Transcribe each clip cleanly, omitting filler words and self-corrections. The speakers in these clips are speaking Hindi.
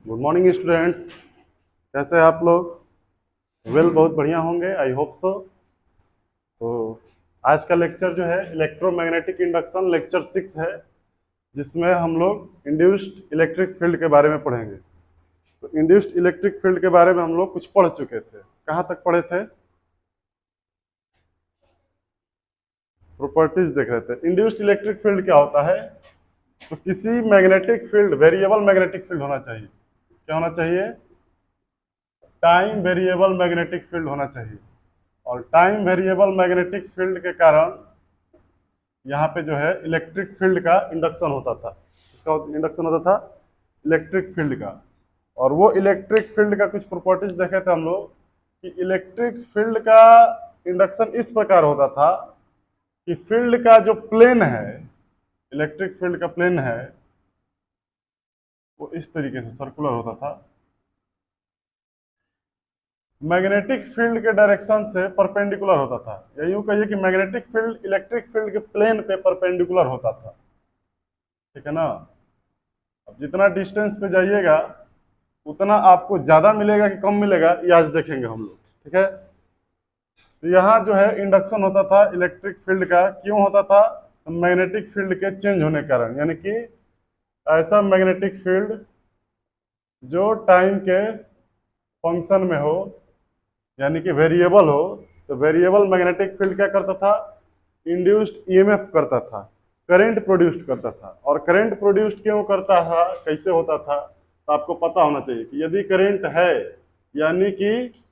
Good morning students. कैसे हैं आप लोग? बहुत बढ़िया होंगे, आई होप सो। तो आज का लेक्चर जो है इलेक्ट्रोमैग्नेटिक इंडक्शन लेक्चर 6 है, जिसमें हम लोग इंड्यूस्ड इलेक्ट्रिक फील्ड के बारे में पढ़ेंगे। तो इंड्यूस्ड इलेक्ट्रिक फील्ड के बारे में हम लोग कुछ पढ़ चुके थे। कहाँ तक पढ़े थे? प्रॉपर्टीज देख रहे थे। इंड्यूस्ड इलेक्ट्रिक फील्ड क्या होता है? तो किसी magnetic field, variable magnetic field होना चाहिए। क्या होना चाहिए? टाइम वेरिएबल मैग्नेटिक फील्ड होना चाहिए। और टाइम वेरिएबल मैग्नेटिक फील्ड के कारण यहाँ पे जो है इलेक्ट्रिक फील्ड का इंडक्शन होता था। इसका इंडक्शन होता था इलेक्ट्रिक फील्ड का। और वो इलेक्ट्रिक फील्ड का कुछ प्रॉपर्टीज देखे थे हम लोग कि इलेक्ट्रिक फील्ड का इंडक्शन इस प्रकार होता था कि फील्ड का जो प्लेन है, इलेक्ट्रिक फील्ड का प्लेन है, वो इस तरीके से सर्कुलर होता था। मैग्नेटिक फील्ड के डायरेक्शन से परपेंडिकुलर होता था, या यूं कहिए कि मैग्नेटिक फील्ड इलेक्ट्रिक फील्ड के प्लेन पे परपेंडिकुलर होता था। ठीक है ना? अब जितना डिस्टेंस पे जाइएगा उतना आपको ज्यादा मिलेगा कि कम मिलेगा, ये आज देखेंगे हम लोग। ठीक है? तो यहाँ जो है इंडक्शन होता था इलेक्ट्रिक फील्ड का। क्यों होता था? मैग्नेटिक फील्ड के चेंज होने के कारण, यानी कि ऐसा मैग्नेटिक फील्ड जो टाइम के फंक्शन में हो, यानी कि वेरिएबल हो। तो वेरिएबल मैग्नेटिक फील्ड क्या करता था? इंड्यूस्ड ईएमएफ करता था, करंट प्रोड्यूस्ड करता था। और करंट प्रोड्यूस्ड क्यों करता था, कैसे होता था, तो आपको पता होना चाहिए कि यदि करंट है, यानी कि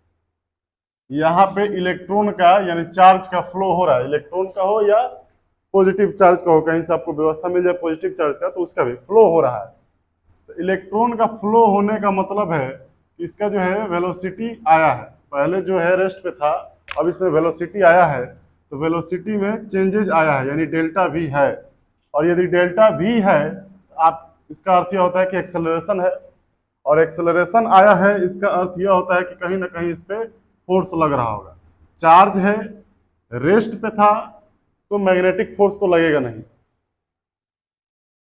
यहाँ पे इलेक्ट्रॉन का यानी चार्ज का फ्लो हो रहा है, इलेक्ट्रॉन का हो या पॉजिटिव चार्ज का हो, कहीं से आपको व्यवस्था मिल जाए पॉजिटिव चार्ज का, तो उसका भी फ्लो हो रहा है। तो इलेक्ट्रॉन का फ्लो होने का मतलब है कि इसका जो है वेलोसिटी आया है। पहले जो है रेस्ट पे था, अब इसमें वेलोसिटी आया है। तो वेलोसिटी में चेंजेस आया है, यानी डेल्टा वी है। और यदि डेल्टा वी है, आप इसका अर्थ यह होता है कि एक्सेलरेशन है। और एक्सेलरेशन आया है, इसका अर्थ यह होता है कि कहीं ना कहीं इस पे फोर्स लग रहा होगा। चार्ज है, रेस्ट पे था, तो मैग्नेटिक फोर्स तो लगेगा नहीं।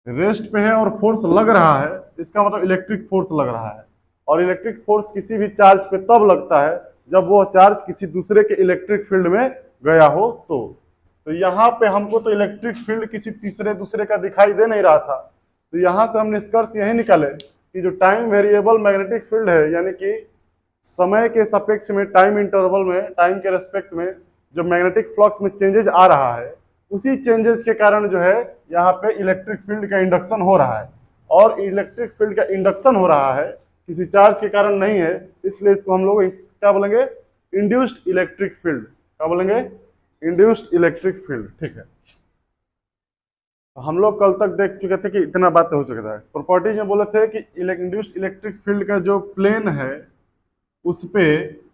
रेस्ट पे है और फोर्स लग रहा है, इसका मतलब इलेक्ट्रिक फोर्स लग रहा है। और इलेक्ट्रिक फोर्स किसी भी चार्ज पे तब लगता है जब वो चार्ज किसी दूसरे के इलेक्ट्रिक फील्ड में गया हो। तो यहाँ पे हमको तो इलेक्ट्रिक फील्ड किसी तीसरे दूसरे का दिखाई दे नहीं रहा था। तो यहाँ से हम निष्कर्ष यही निकाले कि जो टाइम वेरिएबल मैग्नेटिक फील्ड है, यानी कि समय के सापेक्ष में, टाइम इंटरवल में, टाइम के रेस्पेक्ट में जो मैग्नेटिक फ्लक्स में चेंजेस आ रहा है, उसी चेंजेस के कारण जो है यहाँ पे इलेक्ट्रिक फील्ड का इंडक्शन हो रहा है। और इलेक्ट्रिक फील्ड का इंडक्शन हो रहा है किसी चार्ज के कारण नहीं है, इसलिए इसको हम लोग क्या बोलेंगे? Induced electric field. क्या बोलेंगे? Induced electric field. ठीक है? तो हम लोग कल तक देख चुके थे कि इतना बातें हो चुका था। प्रॉपर्टीज में बोले थे कि इंड्यूस्ड इलेक्ट्रिक फील्ड का जो प्लेन है उस पे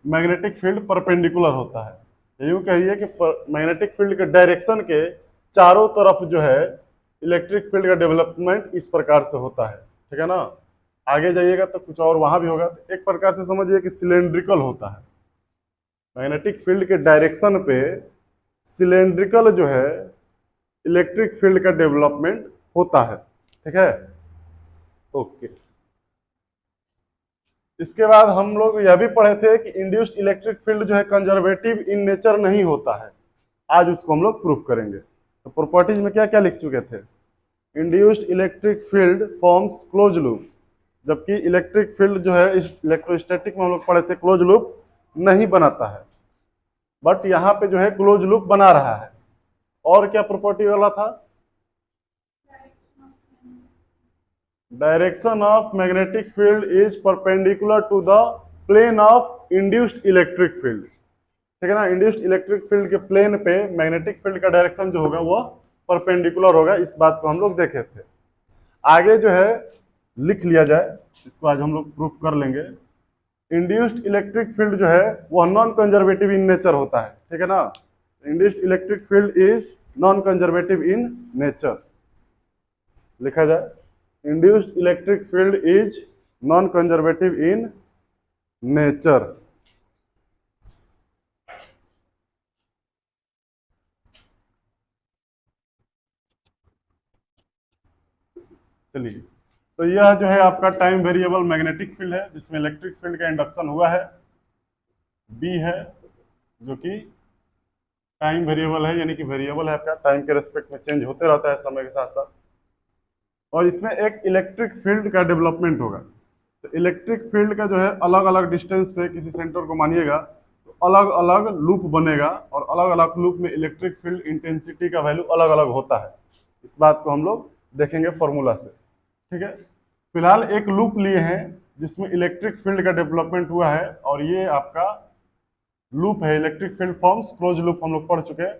मैग्नेटिक फील्ड परपेंडिकुलर होता है। यूं कहिए कि मैग्नेटिक फील्ड के डायरेक्शन के चारों तरफ जो है इलेक्ट्रिक फील्ड का डेवलपमेंट इस प्रकार से होता है। ठीक है ना? आगे जाइएगा तो कुछ और वहां भी होगा। तो एक प्रकार से समझिए कि सिलेंड्रिकल होता है। मैग्नेटिक फील्ड के डायरेक्शन पे सिलेंड्रिकल जो है इलेक्ट्रिक फील्ड का डेवलपमेंट होता है। ठीक है? ओके। इसके बाद हम लोग यह भी पढ़े थे कि इंड्यूस्ड इलेक्ट्रिक फील्ड जो है कंजर्वेटिव इन नेचर नहीं होता है। आज उसको हम लोग प्रूफ करेंगे। तो प्रॉपर्टीज में क्या क्या लिख चुके थे? Induced electric field forms close loop, जबकि इलेक्ट्रिक फील्ड जो है इस इलेक्ट्रोस्टैटिक में हम लोग पढ़े थे क्लोज लूप नहीं बनाता है, बट यहाँ पे जो है क्लोज लूप बना रहा है। और क्या प्रॉपर्टी वाला था? Direction of magnetic field is perpendicular to the plane of induced electric field. ठीक है ना? इंड्यूस्ड इलेक्ट्रिक फील्ड के प्लेन पे मैग्नेटिक फील्ड का डायरेक्शन जो होगा वो परपेंडिकुलर होगा। इस बात को हम लोग देखे थे। आगे जो है लिख लिया जाए, इसको आज हम लोग प्रूफ कर लेंगे। इंड्यूस्ड इलेक्ट्रिक फील्ड जो है वो नॉन कंजर्वेटिव इन नेचर होता है। ठीक है ना? Induced electric field is non conservative in nature. लिखा जाए induced electric field is non conservative in nature. चलिए, तो यह जो है आपका टाइम वेरिएबल मैग्नेटिक फील्ड है जिसमें इलेक्ट्रिक फील्ड का इंडक्शन हुआ है। बी है जो कि टाइम वेरिएबल है, यानी कि वेरिएबल है आपका, टाइम के रेस्पेक्ट में चेंज होते रहता है समय के साथ साथ। और इसमें एक इलेक्ट्रिक फील्ड का डेवलपमेंट होगा। तो इलेक्ट्रिक फील्ड का जो है अलग अलग डिस्टेंस पे किसी सेंटर को मानिएगा तो अलग अलग लूप बनेगा, और अलग अलग लूप में इलेक्ट्रिक फील्ड इंटेंसिटी का वैल्यू अलग अलग होता है। इस बात को हम लोग देखेंगे फॉर्मूला से, ठीक है। फिलहाल एक लूप लिए हैं जिसमें इलेक्ट्रिक फील्ड का डेवलपमेंट हुआ है, और ये आपका लूप है electric field forms close loop, हम लोग पढ़ चुके हैं।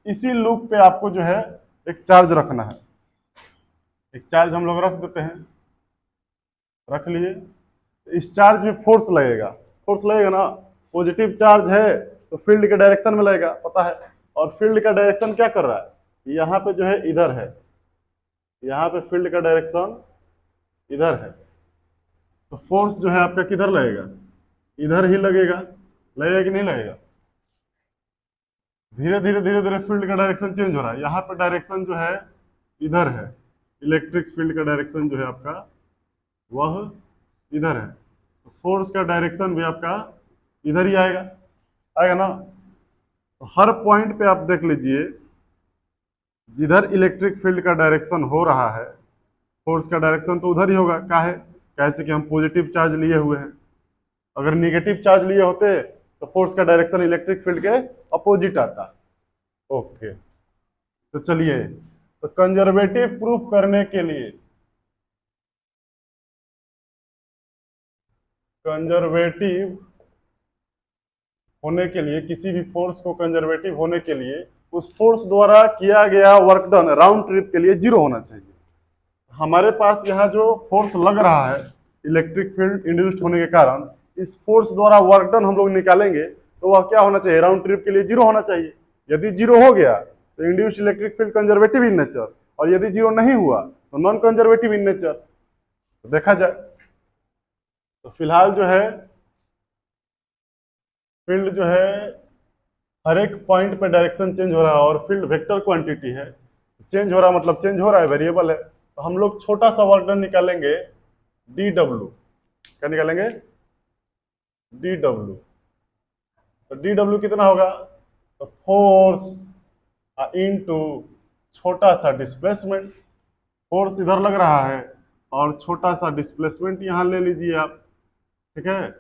इसी लूप पे आपको जो है एक चार्ज रखना है। एक चार्ज हम लोग रख देते हैं, रख लिए। इस चार्ज में फोर्स लगेगा, फोर्स लगेगा ना। पॉजिटिव चार्ज है तो फील्ड के डायरेक्शन में लगेगा, पता है। और फील्ड का डायरेक्शन क्या कर रहा है, यहाँ पे जो है इधर है, यहाँ पे फील्ड का डायरेक्शन इधर है। तो फोर्स जो है आपका किधर लगेगा, इधर ही लगेगा। लगेगा कि नहीं लगेगा। धीरे धीरे धीरे धीरे फील्ड का डायरेक्शन चेंज हो रहा है। यहाँ पे डायरेक्शन जो है इधर है, इलेक्ट्रिक फील्ड का डायरेक्शन जो है आपका वह इधर है। तो फोर्स का डायरेक्शन भी आपका इधर ही आएगा, आएगा ना। तो हर पॉइंट पे आप देख लीजिए, जिधर इलेक्ट्रिक फील्ड का डायरेक्शन हो रहा है फोर्स का डायरेक्शन तो उधर ही होगा। काहे, कैसे कि हम पॉजिटिव चार्ज लिए हुए हैं। अगर निगेटिव चार्ज लिए होते तो फोर्स का डायरेक्शन इलेक्ट्रिक फील्ड के अपोजिट आता। ओके, तो चलिए, तो कंजर्वेटिव प्रूफ करने के लिए, कंजर्वेटिव होने के लिए, किसी भी फोर्स को कंजर्वेटिव होने के लिए उस फोर्स द्वारा किया गया वर्क डन राउंड ट्रिप के लिए जीरो होना चाहिए। हमारे पास यहाँ जो फोर्स लग रहा है इलेक्ट्रिक फील्ड इंड्यूस्ड होने के कारण, इस फोर्स द्वारा वर्क डन हम लोग निकालेंगे तो वह क्या होना चाहिए, राउंड ट्रिप के लिए जीरो होना चाहिए। यदि जीरो हो गया तो induced electric field conservative in nature, और यदि जीरो नहीं हुआ तो नॉन कंजर्वेटिव इन नेचर। तो देखा जाए तो फिलहाल जो है फील्ड जो है हर एक पॉइंट पे डायरेक्शन चेंज हो रहा है, और फील्ड वेक्टर क्वांटिटी है। चेंज हो रहा है मतलब चेंज हो रहा है, वेरिएबल है। तो हम लोग छोटा सा वर्क डन निकालेंगे डी डब्ल्यू। क्या निकालेंगे, डी डब्ल्यू। तो डी डब्ल्यू कितना होगा, तो फोर्स इनटू छोटा सा डिस्प्लेसमेंट। फोर्स इधर लग रहा है और छोटा सा डिस्प्लेसमेंट यहाँ ले लीजिए आप, ठीक है।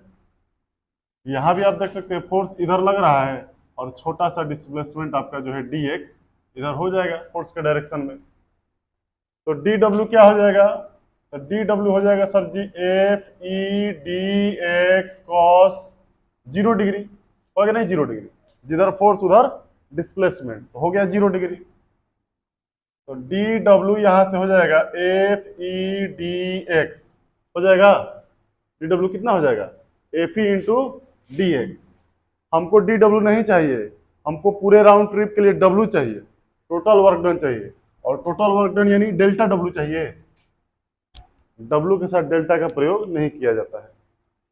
यहाँ भी आप देख सकते हैं फोर्स इधर लग रहा है और छोटा सा डिस्प्लेसमेंट आपका जो है डी एक्स इधर हो जाएगा फोर्स के डायरेक्शन में। तो डी डब्ल्यू क्या हो जाएगा, तो डी डब्ल्यू हो जाएगा sir ji F E D X cos 0 degree. हो गया नहीं 0 डिग्री, जिधर फोर्स उधर डिस्प्लेसमेंट, तो हो गया 0 डिग्री। तो डी डब्ल्यू यहां से हो जाएगा एफ ई डी एक्स हो जाएगा। डी डब्ल्यू कितना हो जाएगा, F E into D x. हमको डी डब्ल्यू नहीं चाहिए, हमको पूरे राउंड ट्रिप के लिए डब्ल्यू चाहिए, टोटल वर्क डन चाहिए। और टोटल वर्क डन यानी डेल्टा डब्ल्यू चाहिए। डब्ल्यू के साथ डेल्टा का प्रयोग नहीं किया जाता है,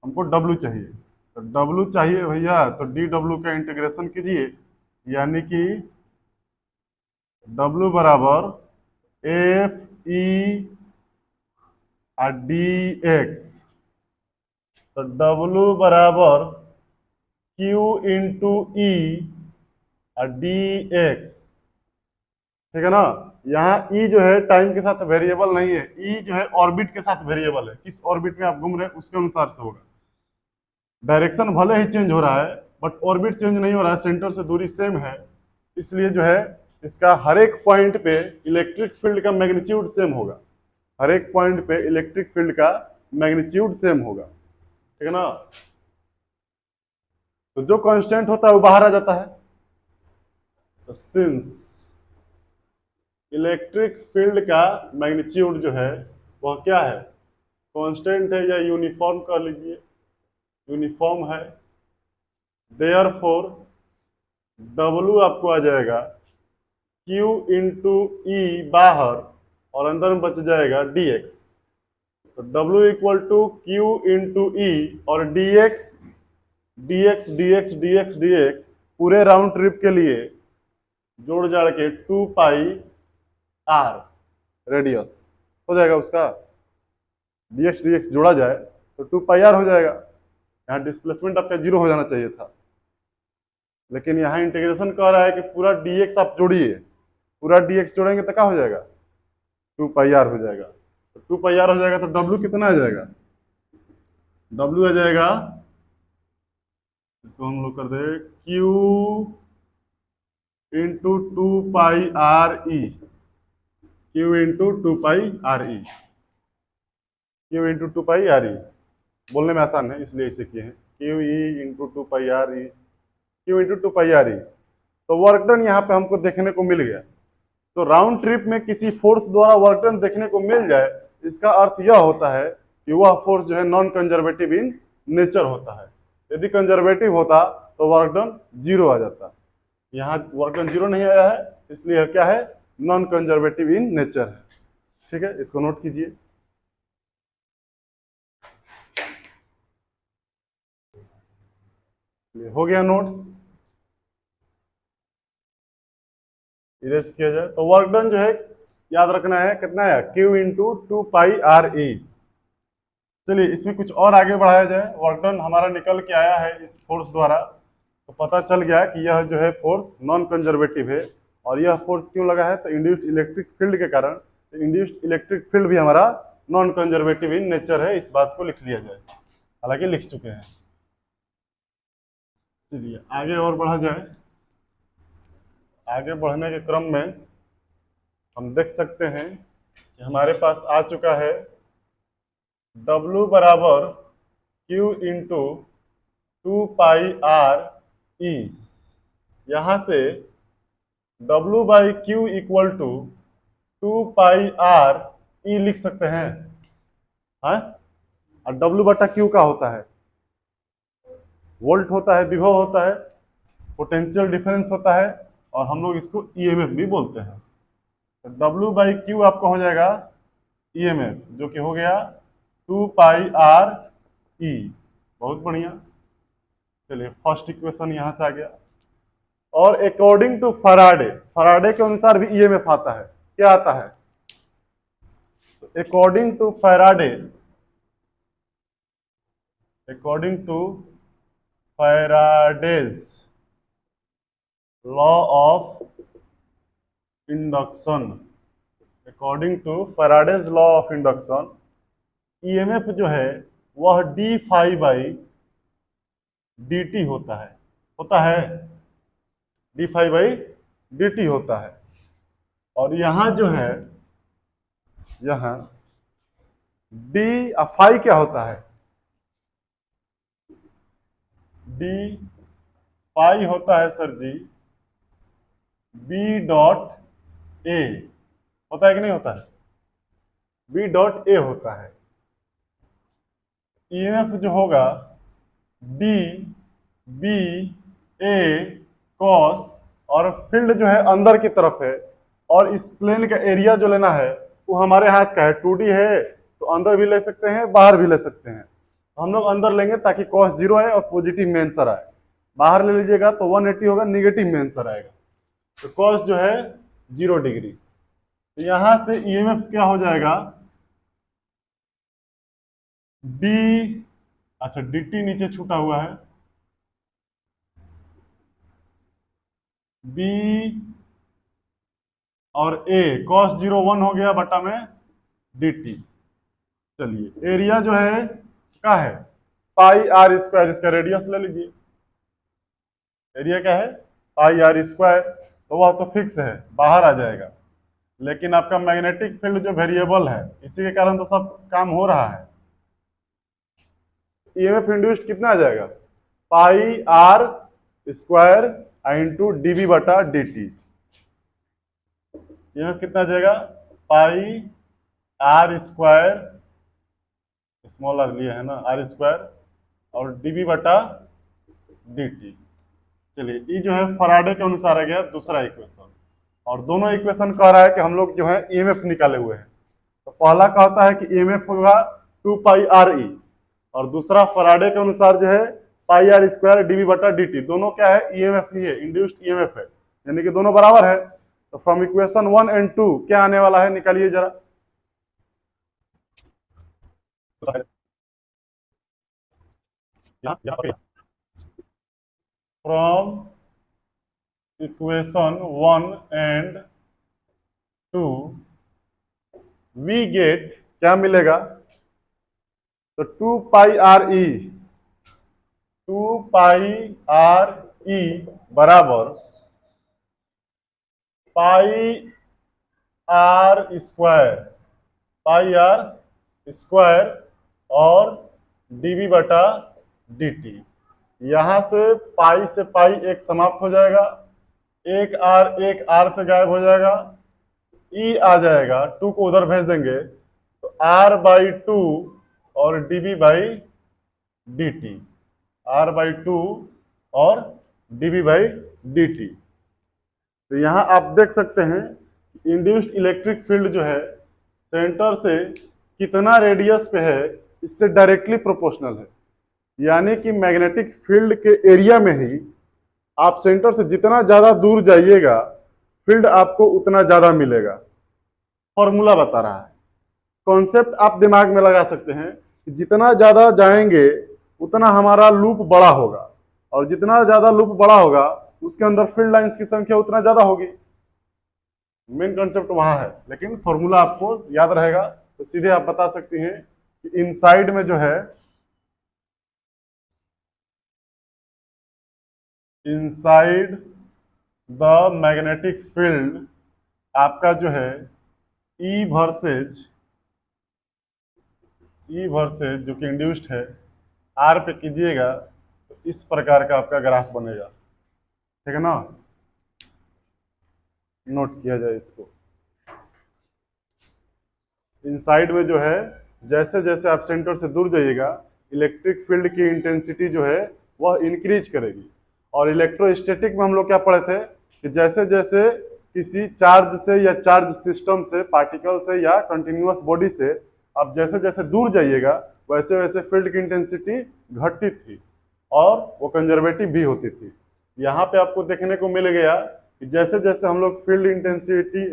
हमको डब्ल्यू चाहिए। तो डब्ल्यू चाहिए भैया, तो डी डब्ल्यू का इंटीग्रेशन कीजिए, यानी कि डब्ल्यू बराबर एफ ई डी एक्स। तो डब्ल्यू बराबर क्यू इंटू ई डी एक्स, ठीक है ना। यहाँ ई जो है टाइम के साथ वेरिएबल नहीं है, ई जो है ऑर्बिट के साथ वेरिएबल है। किस ऑर्बिट में आप घूम रहे हैं उसके अनुसार से होगा। डायरेक्शन भले ही चेंज हो रहा है बट ऑर्बिट चेंज नहीं हो रहा है, सेंटर से दूरी सेम है। इसलिए जो है इसका हर एक पॉइंट पे इलेक्ट्रिक फील्ड का मैग्नीट्यूड सेम होगा। हर एक पॉइंट पे इलेक्ट्रिक फील्ड का मैग्नीट्यूड सेम होगा, ठीक है ना। तो जो कांस्टेंट होता है वो बाहर आ जाता है। तो सिंस इलेक्ट्रिक फील्ड का मैग्नीट्यूड जो है वह क्या है, कांस्टेंट है या यूनिफॉर्म कर लीजिए, यूनिफॉर्म है। देयरफॉर डब्ल्यू आपको आ जाएगा क्यू इंटू ई बाहर, और अंदर में बच जाएगा डी एक्स। तो W equal to Q into E और D X D X D X D X D X पूरे राउंड ट्रिप के लिए जोड़ जाड़ के 2 पाई आर रेडियस हो जाएगा उसका। dx dx जोड़ा जाए तो 2 पाई आर हो जाएगा। यहाँ डिस्प्लेसमेंट आपका 0 हो जाना चाहिए था, लेकिन यहाँ इंटीग्रेशन कह रहा है कि पूरा dx आप जोड़िए, पूरा dx जोड़ेंगे तो क्या हो जाएगा, 2 पाई आर हो जाएगा। तो 2 पाई आर हो जाएगा तो w कितना आ जाएगा, w आ जाएगा, इसको हम लोग कर दे q इंटू 2 पाई आर ई, q इंटू 2 पाई आर ई, q इंटू 2 पाई आर ई, बोलने में आसान है इसलिए इसे किए हैं, q E into 2 pi R ई, q इंटू 2 पाई आर ई। तो वर्क डन यहाँ पे हमको देखने को मिल गया। तो राउंड ट्रिप में किसी फोर्स द्वारा वर्क डन देखने को मिल जाए, इसका अर्थ यह होता है कि वह फोर्स जो है नॉन कंजर्वेटिव इन नेचर होता है। यदि कंजर्वेटिव होता तो वर्क डन 0 आ जाता, यहाँ वर्क डन 0 नहीं आया है, इसलिए क्या है, नॉन कंजर्वेटिव इन नेचर है। ठीक है, इसको नोट कीजिए। हो गया नोट्स, इरेज किया जाए तो वर्क डन जो है याद रखना है कितना है, Q इंटू 2 पाई आर ई। चलिए इसमें कुछ और आगे बढ़ाया जाए। वर्क डन हमारा निकल के आया है इस फोर्स द्वारा, तो पता चल गया कि यह जो है फोर्स नॉन कंजर्वेटिव है। और यह फोर्स क्यों लगा है, तो इंड्यूस्ड इलेक्ट्रिक फील्ड के कारण। तो इंड्यूस्ड इलेक्ट्रिक फील्ड भी हमारा नॉन कंजर्वेटिव इन नेचर है, इस बात को लिख लिया जाए, हालांकि लिख चुके हैं। चलिए आगे और बढ़ा जाए। आगे बढ़ने के क्रम में हम देख सकते हैं कि हमारे पास आ चुका है W बराबर Q into 2 pi R E. यहाँ से W by Q equal to 2 pi R E लिख सकते हैं, हाँ? और W बटा क्यू का होता है, वोल्ट होता है, विभव होता है, पोटेंशियल डिफरेंस होता है, और हम लोग इसको ईएमएफ भी बोलते हैं। तो W बाई क्यू आपका हो जाएगा ईएमएफ, जो कि हो गया 2 पाई आर ई। बहुत बढ़िया। चलिए फर्स्ट इक्वेशन यहां से आ गया। और अकॉर्डिंग टू फराडे, फराडे के अनुसार भी ईएमएफ आता है, क्या आता है, तो according to Faraday, according to Faraday's law of induction, according to Faraday's law of induction, EMF जो है वह d phi by d t होता है d phi by d t होता है। और यहां जो है, यहां डी फाई क्या होता है, डी फाई होता है sir ji B dot A, होता है कि नहीं होता है, बी डॉट ए होता है। ईएमएफ जो होगा डी बी ए कॉस, और फील्ड जो है अंदर की तरफ है, और इस प्लेन का एरिया जो लेना है वो हमारे हाथ का है, 2D है, तो अंदर भी ले सकते हैं बाहर भी ले सकते हैं। तो हम लोग अंदर लेंगे ताकि कॉस 0 आए और पॉजिटिव में आंसर आए, बाहर ले लीजिएगा तो 180 होगा, निगेटिव में आंसर आएगा। तो कॉस जो है 0 डिग्री। तो यहां से ईएमएफ क्या हो जाएगा, डी, अच्छा dt नीचे छूटा हुआ है, बी और ए cos 0 1 हो गया बटा में dt। चलिए एरिया जो है क्या है, पाई आर स्क्वायर, इसका रेडियस ले लीजिए, एरिया क्या है पाई आर स्क्वायर, तो वह तो फिक्स है, बाहर आ जाएगा। लेकिन आपका मैग्नेटिक फील्ड जो वेरिएबल है, इसी के कारण तो सब काम हो रहा है। ईएमएफ इंड्यूस्ड कितना आ जाएगा, पाई आर स्क्वायर इंटू डीबी बटा डी टी। ईएमएफ कितना आ जाएगा, पाई आर स्क्वायर, स्मॉल आर लिया है ना, आर स्क्वायर और डीबी बटा डी टी। चलिए ये जो है फराडे के अनुसार आ गया दूसरा इक्वेशन, और दोनों इक्वेशन कह रहा है कि हम लोग जो है ईएमएफ निकाले हुए हैं। तो पहला कहता है कि ईएमएफ होगा 2 पाई आर ई, और दूसरा फराडे के अनुसार जो है पाई आर स्क्वायर डीबी बटा डी टी। दोनों क्या है, ईएमएफ ही है, इंड्यूस्ड ईएमएफ है, यानी कि दोनों बराबर है। तो फ्रॉम इक्वेशन 1 एंड 2 क्या आने वाला है, निकालिए जरा। From equation 1 and 2 we get क्या मिलेगा, तो 2 पाई आर ई बराबर पाई आर स्क्वायर और डीवी बटा डी। यहां से पाई एक समाप्त हो जाएगा, एक आर से गायब हो जाएगा, ई आ जाएगा, 2 को उधर भेज देंगे तो r/2 और dv बाई dt, r/2 और dv बाई dt। तो यहां आप देख सकते हैं इंड्यूस्ड इलेक्ट्रिक फील्ड जो है सेंटर से कितना रेडियस पे है इससे डायरेक्टली प्रोपोर्शनल है। यानी कि मैग्नेटिक फील्ड के एरिया में ही आप सेंटर से जितना ज्यादा दूर जाइएगा फील्ड आपको उतना ज्यादा मिलेगा। फॉर्मूला बता रहा है, कॉन्सेप्ट आप दिमाग में लगा सकते हैं कि जितना ज्यादा जाएंगे उतना हमारा लूप बड़ा होगा और जितना ज्यादा लूप बड़ा होगा उसके अंदर फील्ड लाइंस की संख्या उतना ज्यादा होगी। मेन कॉन्सेप्ट वहां है, लेकिन फॉर्मूला आपको याद रहेगा तो सीधे आप बता सकते हैं कि इनसाइड में जो है इनसाइड द मैग्नेटिक फील्ड आपका जो है ई वर्सेज जो कि इंड्यूस्ड है आर पे कीजिएगा तो इस प्रकार का आपका ग्राफ बनेगा। ठीक है ना, नोट किया जाए इसको। इनसाइड में जो है जैसे जैसे आप सेंटर से दूर जाइएगा इलेक्ट्रिक फील्ड की इंटेंसिटी जो है वह इंक्रीज करेगी। और इलेक्ट्रोस्टैटिक में हम लोग क्या पढ़े थे कि जैसे जैसे किसी चार्ज से या चार्ज सिस्टम से, पार्टिकल से या कंटिन्यूअस बॉडी से आप जैसे जैसे दूर जाइएगा वैसे वैसे फील्ड की इंटेंसिटी घटती थी और वो कंजर्वेटिव भी होती थी। यहाँ पे आपको देखने को मिल गया कि जैसे जैसे हम लोग फील्ड इंटेंसिटी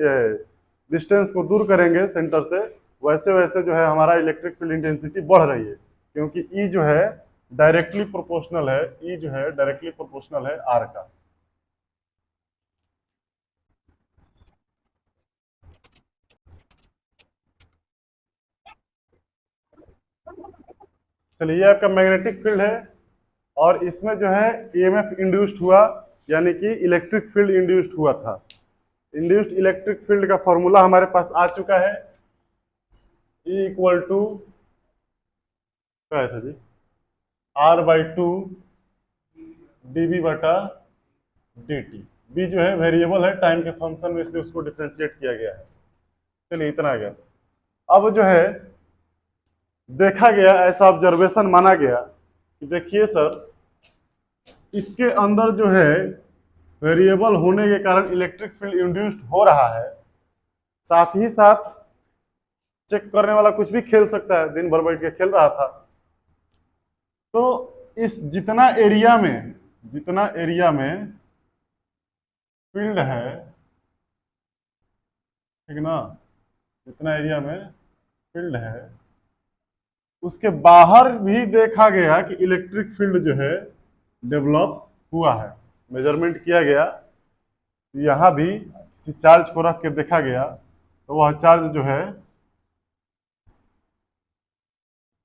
डिस्टेंस को दूर करेंगे सेंटर से वैसे वैसे जो है हमारा इलेक्ट्रिक फील्ड इंटेंसिटी बढ़ रही है, क्योंकि ई जो है डायरेक्टली प्रोपोर्शनल है, ई जो है डायरेक्टली प्रोपोर्शनल है आर का। चलिए ये आपका मैग्नेटिक फील्ड है और इसमें जो है ईएमएफ इंड्यूस्ड हुआ, यानी कि इलेक्ट्रिक फील्ड इंड्यूस्ड हुआ था। इंड्यूस्ड इलेक्ट्रिक फील्ड का फॉर्मूला हमारे पास आ चुका है, E इक्वल टू क्या है जी, r/2 dv बटा dt। b जो है वेरिएबल है टाइम के फंक्शन में, इसलिए उसको डिफरेंशिएट किया गया है। चलिए इतना आ गया। अब जो है देखा गया, ऐसा ऑब्जर्वेशन माना गया कि देखिए सर इसके अंदर जो है वेरिएबल होने के कारण इलेक्ट्रिक फील्ड इंड्यूस्ड हो रहा है, साथ ही साथ चेक करने वाला कुछ भी खेल सकता है, दिन भर बैठ के खेल रहा था। तो इस जितना एरिया में फील्ड है, ठीक ना, जितना एरिया में फील्ड है उसके बाहर भी देखा गया कि इलेक्ट्रिक फील्ड जो है डेवलप हुआ है। मेजरमेंट किया गया, यहाँ भी किसी चार्ज को रख के देखा गया तो वह चार्ज जो है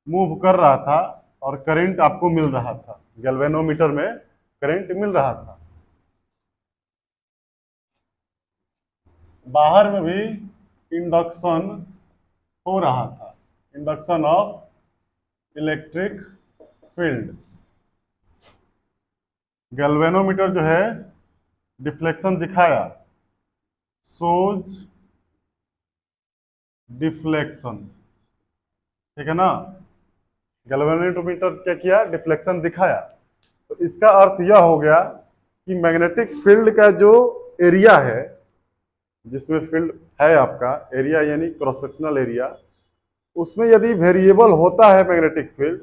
मूव कर रहा था और करंट आपको मिल रहा था, गैल्वेनोमीटर में करंट मिल रहा था। बाहर में भी इंडक्शन हो रहा था, induction of electric field. Galvanometer जो है डिफ्लेक्शन दिखाया, सोज डिफ्लेक्शन, ठीक है ना। गैल्वेनोमीटर क्या किया, डिफ्लेक्शन दिखाया। तो इसका अर्थ यह हो गया कि मैग्नेटिक फील्ड का जो एरिया है, जिसमें फील्ड है आपका एरिया यानी क्रॉस सेक्शनल एरिया, उसमें यदि वेरिएबल होता है मैग्नेटिक फील्ड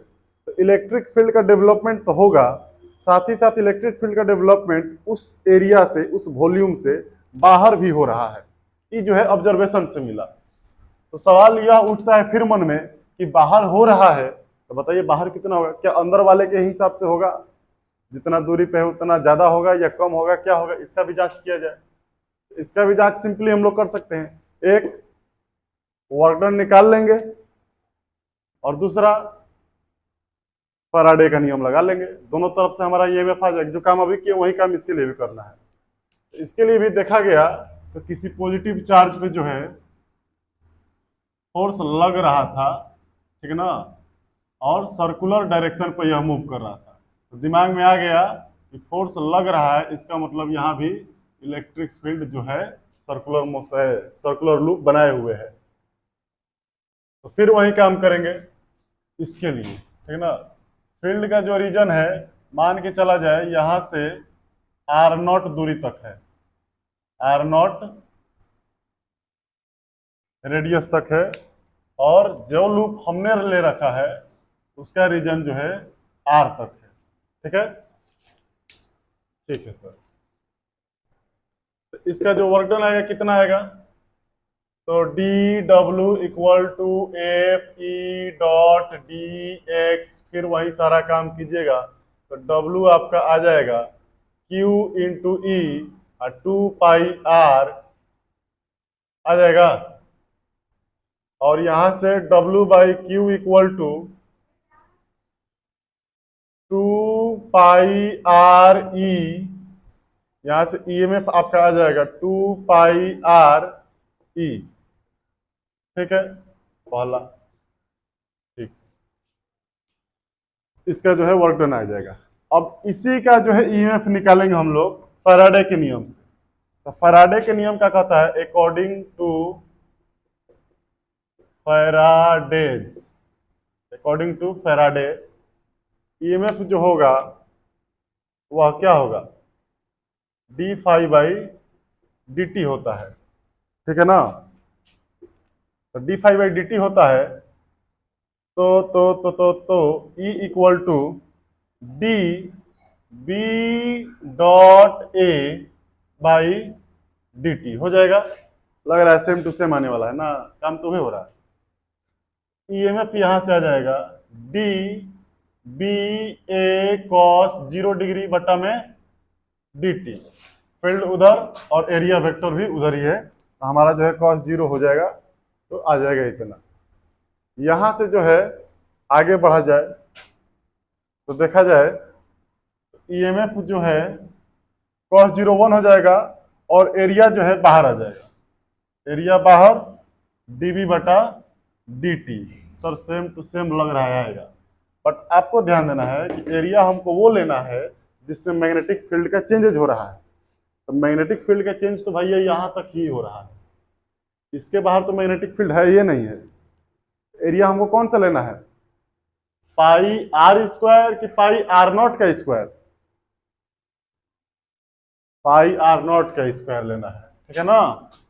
तो इलेक्ट्रिक फील्ड का डेवलपमेंट तो होगा, साथ ही साथ इलेक्ट्रिक फील्ड का डेवलपमेंट उस एरिया से, उस वॉल्यूम से बाहर भी हो रहा है। ये जो है ऑब्जर्वेशन से मिला। तो सवाल यह उठता है फिर मन में कि बाहर हो रहा है, तो बताइए बाहर कितना होगा? क्या अंदर वाले के हिसाब से होगा, जितना दूरी पे है उतना ज्यादा होगा या कम होगा, क्या होगा? इसका भी जांच किया जाए। इसका भी जांच सिंपली हम लोग कर सकते हैं। एक, वर्क डन निकाल लेंगे, और दूसरा फैराडे का नियम लगा लेंगे। दोनों तरफ से हमारा ईएमएफ आ जाएगा। जो काम अभी किए वही काम इसके लिए भी करना है। इसके लिए भी देखा गया तो किसी पॉजिटिव चार्ज पे जो है फोर्स लग रहा था, ठीक है ना, और सर्कुलर डायरेक्शन पर यह मूव कर रहा था। तो दिमाग में आ गया कि फोर्स लग रहा है, इसका मतलब यहाँ भी इलेक्ट्रिक फील्ड जो है सर्कुलर मोशन, सर्कुलर लूप बनाए हुए है। तो फिर वही काम करेंगे इसके लिए, ठीक है ना। फील्ड का जो रीजन है, मान के चला जाए यहां से R0 दूरी तक है, R0 रेडियस तक है, और जो लूप हमने ले रखा है उसका रीजन जो है R तक है। ठीक है, ठीक है सर। तो इसका जो वर्क डन आएगा कितना आएगा? तो d W equal to F E dot d x, फिर वही सारा काम कीजिएगा। तो डब्ल्यू आपका आ जाएगा क्यू इंटू ई और 2 पाई आर आ जाएगा, और यहां से W by Q equal to 2 pi R E, यहां से ईएमएफ आपका आ जाएगा 2 पाई आर ई। ठीक है, पहला, ठीक, इसका जो है वर्क डन आ जाएगा। अब इसी का जो है ईएमएफ निकालेंगे हम लोग फैराडे के नियम से। तो फैराडे के नियम क्या कहता है? According to Faraday's, according to Faraday EMF जो होगा वह क्या होगा? D phi by d t होता है, ठीक है ना। तो d phi by d t होता है, तो E equal to d B dot A by d t हो जाएगा। लग रहा है सेम टू सेम आने वाला है ना, काम तो भी हो रहा है। ईएमएफ यहां से आ जाएगा डी बी ए कॉस 0 डिग्री बटा में डी टी, फील्ड उधर और एरिया वेक्टर भी उधर ही है, तो हमारा जो है कॉस 0 हो जाएगा, तो आ जाएगा इतना। यहां से जो है आगे बढ़ा जाए तो देखा जाए ईएमएफ जो है cos 0 1 हो जाएगा, और एरिया जो है बाहर आ जाएगा, एरिया बाहर dv बटा dt। Sir same to same लग रहा है आएगा, बट आपको ध्यान देना है कि एरिया हमको वो लेना है जिसमें मैग्नेटिक फील्ड का चेंजेज हो रहा है। तो मैग्नेटिक फील्ड का चेंज तो भैया यहाँ तक ही हो रहा है, इसके बाहर तो मैग्नेटिक फील्ड है ये नहीं है। एरिया हमको कौन सा लेना है? पाई आर स्क्वायर कि पाई आर नॉट का स्क्वायर? पाई आर नॉट का स्क्वायर लेना है, ठीक है ना।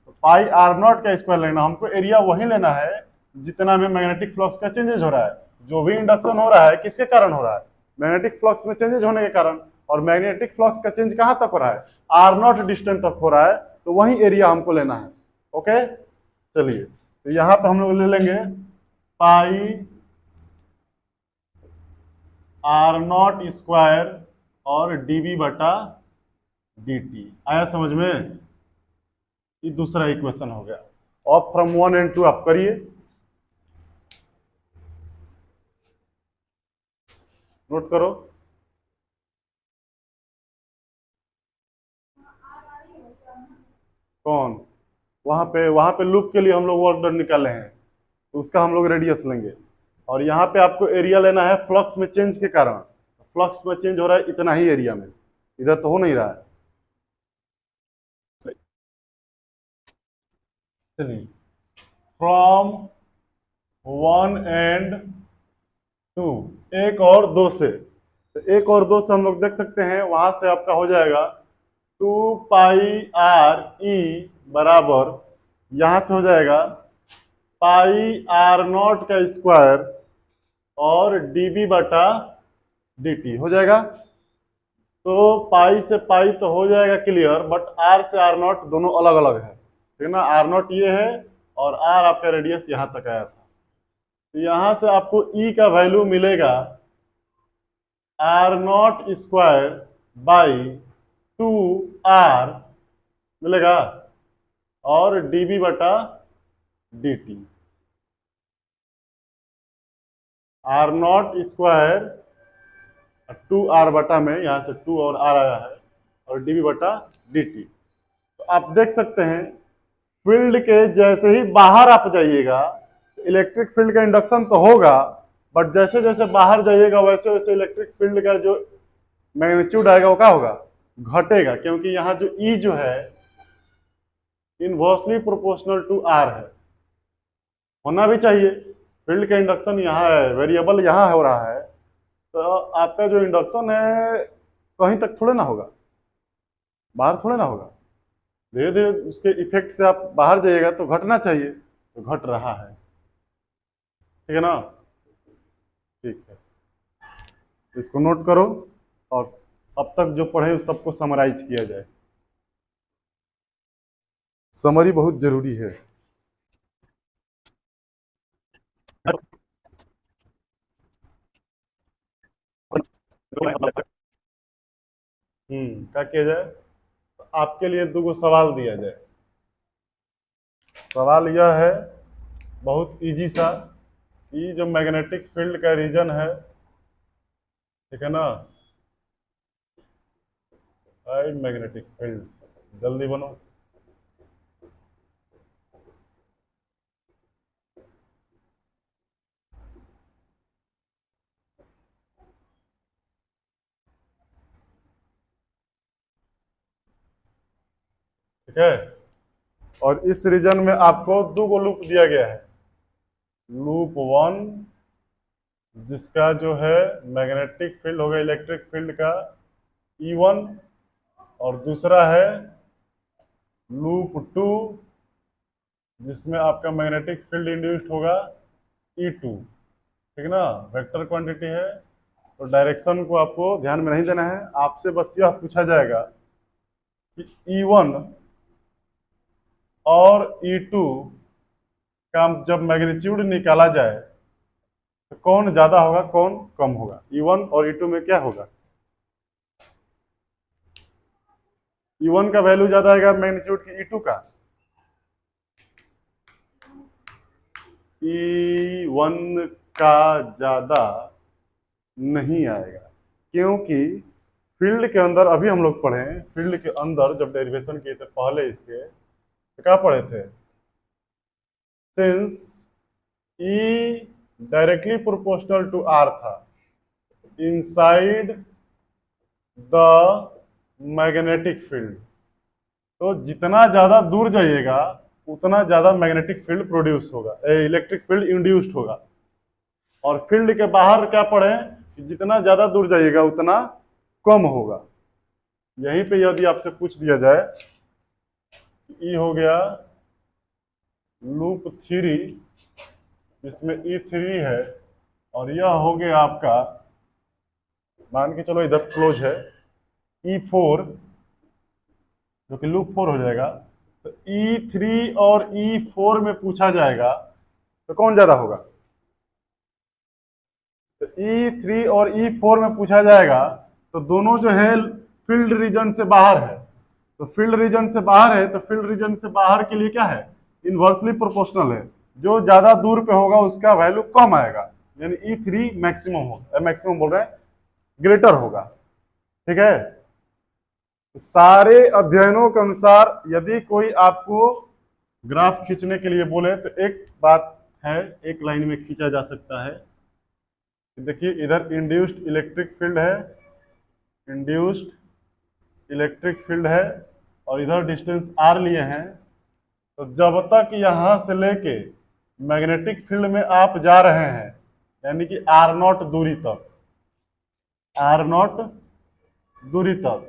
तो पाई आर नॉट का स्क्वायर लेना, हमको एरिया वही लेना है जितना में मैग्नेटिक फ्लक्स का चेंजेज हो रहा है। जो भी इंडक्शन हो रहा है किसके कारण हो रहा है? मैग्नेटिक फ्लक्स में चेंजेज होने के कारण। और मैग्नेटिक फ्लक्स का चेंज कहाँ तक हो रहा है? आर नॉट डिस्टेंस तक हो रहा है, तो वही एरिया हमको लेना है। ओके, चलिए, तो यहाँ पर हम लोग ले लेंगे पाई आर नॉट स्क्वायर और डीबी बटा dt। आया समझ में? ये दूसरा इक्वेशन हो गया। ऑफ फ्रॉम 1 एंड 2 आप करिए, नोट करो। कौन? वहां पे लूप के लिए हम लोग वर्क डन निकाले हैं, तो उसका हम लोग रेडियस लेंगे। और यहाँ पे आपको एरिया लेना है फ्लक्स में चेंज के कारण। फ्लक्स में चेंज हो रहा है इतना ही एरिया में, इधर तो हो नहीं रहा है। चलिए, फ्रॉम 1 एंड 2, 1 और 2 से, तो 1 और 2 से हम लोग देख सकते हैं, वहां से आपका हो जाएगा 2 पाई आर ई बराबर, यहां से हो जाएगा पाई आर नॉट का स्क्वायर और डीबी बटा dt हो जाएगा। तो पाई से पाई तो हो जाएगा क्लियर, बट आर से आर नॉट दोनों अलग अलग है, ठीक है ना। आर नॉट ये है और आर आपका रेडियस यहाँ तक आया था। तो यहां से आपको ई का वैल्यू मिलेगा R0² बाई 2R मिलेगा, और dB बटा dt। R0² 2R बटा में, यहाँ से 2 और R आया है, और dB बटा dt। तो आप देख सकते हैं फील्ड के जैसे ही बाहर आप जाइएगा इलेक्ट्रिक फील्ड का इंडक्शन तो होगा, बट जैसे जैसे बाहर जाइएगा वैसे वैसे इलेक्ट्रिक फील्ड का जो मैग्नीट्यूड आएगा वो क्या होगा, घटेगा, क्योंकि यहाँ जो E जो है इनवर्सली प्रोपोर्शनल टू R है। होना भी चाहिए, फील्ड का इंडक्शन यहाँ है, वेरिएबल यहाँ हो रहा है, तो आपका जो इंडक्शन है कहीं तक थोड़े ना होगा, बाहर थोड़े ना होगा। धीरे धीरे उसके इफेक्ट से आप बाहर जाइएगा तो घटना चाहिए, तो घट रहा है। ठीक है ना? ठीक है, इसको नोट करो और अब तक जो पढ़े उस सबको समराइज किया जाए। समरी बहुत जरूरी है। क्या किया जाए? तो आपके लिए दो सवाल दिया जाए। सवाल यह है बहुत इजी सा, कि जो मैग्नेटिक फील्ड का रीजन है, ठीक है ना, मैग्नेटिक फील्ड, जल्दी बनो। ठीक है, और इस रीजन में आपको दो लूप दिया गया है। लूप 1 जिसका जो है मैग्नेटिक फील्ड होगा इलेक्ट्रिक फील्ड का E1, और दूसरा है लूप 2 जिसमें आपका मैग्नेटिक फील्ड इंड्यूस्ड होगा E2। ठीक ना, वेक्टर क्वांटिटी है, तो डायरेक्शन को आपको ध्यान में नहीं देना है। आपसे बस यह पूछा जाएगा कि E1 और E2 का जब मैग्नीट्यूड निकाला जाए तो कौन ज्यादा होगा कौन कम होगा। E1 और E2 में क्या होगा? E1 का वैल्यू ज्यादा आएगा मैग्नीट्यूड की E2 का। E1 का ज्यादा नहीं आएगा, क्योंकि फील्ड के अंदर, अभी हम लोग पढ़े फील्ड के अंदर जब डेरिवेशन किए थे पहले इसके, तो क्या पढ़े थे? Since E directly proportional to R था, इनसाइड द मैग्नेटिक फील्ड, तो जितना ज्यादा दूर जाइएगा उतना ज्यादा मैग्नेटिक फील्ड प्रोड्यूस होगा, इलेक्ट्रिक फील्ड इंड्यूस्ड होगा। और फील्ड के बाहर क्या पढ़े कि जितना ज्यादा दूर जाइएगा उतना कम होगा। यहीं पे यदि आपसे पूछ दिया जाए, ई हो गया लूप 3 जिसमें E3 है, और यह हो गया आपका, मान के चलो इधर क्लोज है, E4 जो कि लूप 4 हो जाएगा। तो E3 और E4 में पूछा जाएगा तो कौन ज्यादा होगा? तो E3 और E4 में पूछा जाएगा तो दोनों जो है फील्ड रीजन से बाहर है, तो फील्ड रीजन से बाहर है, तो फील्ड रीजन से बाहर के लिए क्या है? इनवर्सली प्रोपोर्शनल है, जो ज्यादा दूर पे होगा उसका वैल्यू कम आएगा, यानी E3 मैक्सिमम होगा, मैक्सिमम बोल रहे हैं, ग्रेटर होगा। ठीक है, तो सारे अध्ययनों के अनुसार यदि कोई आपको ग्राफ खींचने के लिए बोले तो एक बात है, एक लाइन में खींचा जा सकता है। देखिए इधर इंड्यूस्ड इलेक्ट्रिक फील्ड है, इंड्यूस्ड इलेक्ट्रिक फील्ड है, और इधर डिस्टेंस R लिए हैं। तो जब तक यहां से लेके मैग्नेटिक फील्ड में आप जा रहे हैं, यानी कि R0 दूरी तक, R0 दूरी तक,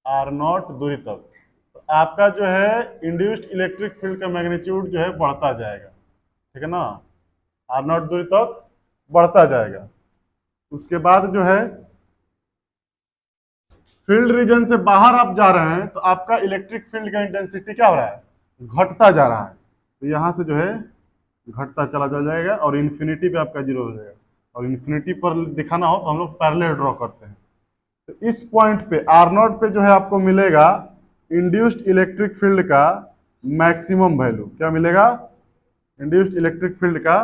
R0 दूरी तक, तो आपका जो है इंड्यूस्ड इलेक्ट्रिक फील्ड का मैग्नीट्यूड जो है बढ़ता जाएगा। ठीक है ना, R0 दूरी तक बढ़ता जाएगा। उसके बाद जो है फील्ड रीजन से बाहर आप जा रहे हैं तो आपका इलेक्ट्रिक फील्ड का इंटेंसिटी क्या हो रहा है? घटता जा रहा है। तो यहां से जो है घटता चला जाएगा और इन्फिनिटी पे आपका जीरो हो जाएगा। और इन्फिनिटी पर दिखाना हो तो हम लोग पैरेलल ड्रॉ करते हैं। तो इस पॉइंट पे आर नॉट पे जो है आपको मिलेगा इंड्यूस्ड इलेक्ट्रिक फील्ड का मैक्सिमम वैल्यू। क्या मिलेगा? इंड्यूस्ड इलेक्ट्रिक फील्ड का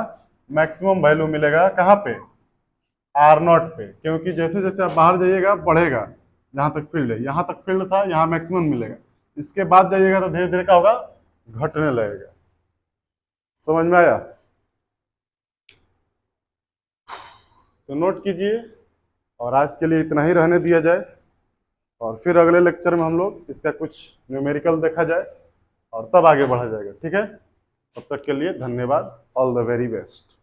मैक्सिमम वैल्यू मिलेगा कहाँ पे? आर नॉट पे। क्योंकि जैसे जैसे आप बाहर जाइएगा बढ़ेगा, जहां तक फील्ड है, यहाँ तक फील्ड था, यहाँ मैक्सिमम मिलेगा। इसके बाद जाइएगा तो धीरे धीरे क्या होगा? घटने लगेगा। समझ में आया? तो नोट कीजिए, और आज के लिए इतना ही रहने दिया जाए, और फिर अगले लेक्चर में हम लोग इसका कुछ न्यूमेरिकल देखा जाए और तब आगे बढ़ा जाएगा। ठीक है? तब तक के लिए धन्यवाद। All the very best.